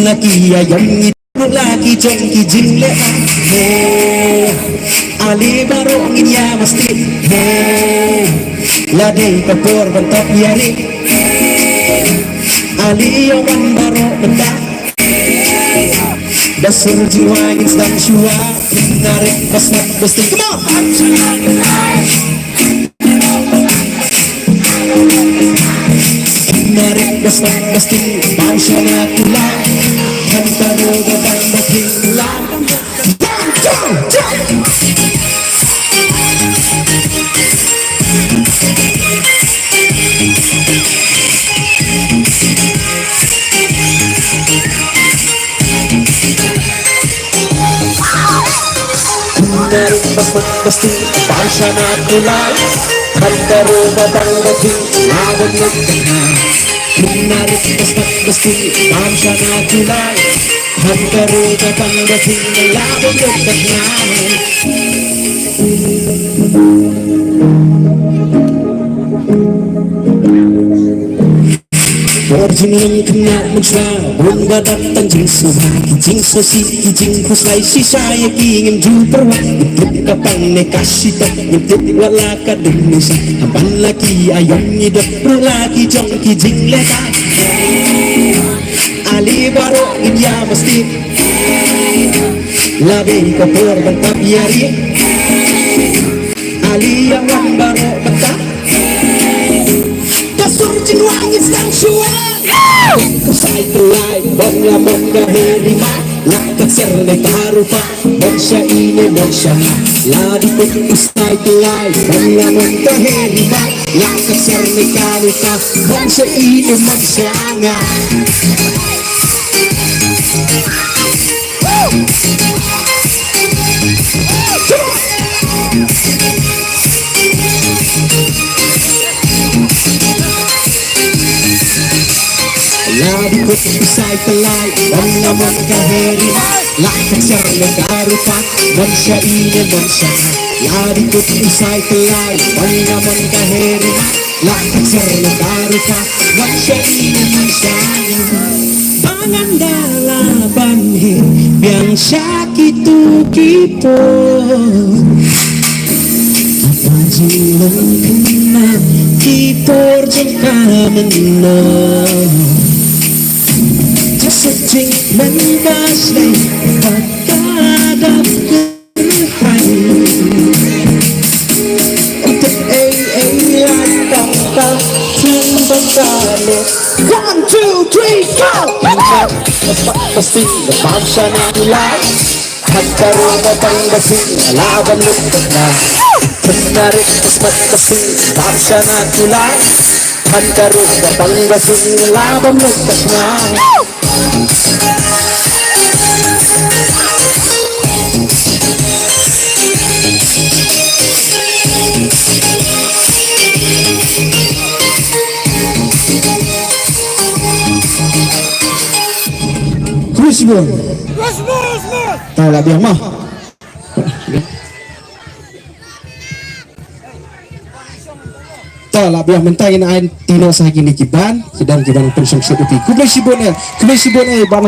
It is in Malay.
laki ayam laki jongki jingle he ali barongin ya mesti he ladai kapur bentok yari ali yawan baro benda dasar jiwa instan syua narik pasnak besti come on narik pasnak besti bangsa nakula hantaro gaban bakila narik pasnak besti bangsa nakula hantaro gaban bakila menarik pasnak besti bangsa nakula hantaro gaban bakila Orjinang kena menjwa Bunda datang jing suhaki jing sosi jing kuslai sisaya kingin juperwa Itruk kapang nekasi tak Itruk walaka Indonesia Haban laki ayam hidup Laki jongki jing leka Ali baro ya mesti Labi kapur bantap yari Ali yang baro betah Surjin wangit sang syua Kusai telai Bangla bangga herima Lakat serne karupa Bangsa ini bangsa na Ladi put kusai telai Bangla bangga herima Lakat serne karupa Bangsa ini bangsa na Ladi put usai telai Bangla bangga herima Lakat serne karupa Bangsa ini bangsa na Ladi put usai telai Bangla bangga herima Lakat serne karupa Bangsa ini bangsa na Pangandalaban Biang sakitu kipo Pajilang kena Kipor jengka menang Sejing mendaslay Pagkadap kerhay Untuk lata Timbang 1, 2, 3, go! Pasti bangsa na ulay Hantaro batang basi Laban lukot na Menarik pasmat basi Bangsa na ulay Hantaro batang basi Laban lukot na Krisbon tahu lah biar mah tahu lah biar mentain ain tino sa kini kiban sedang kiban pensong seperti kubay sibon bang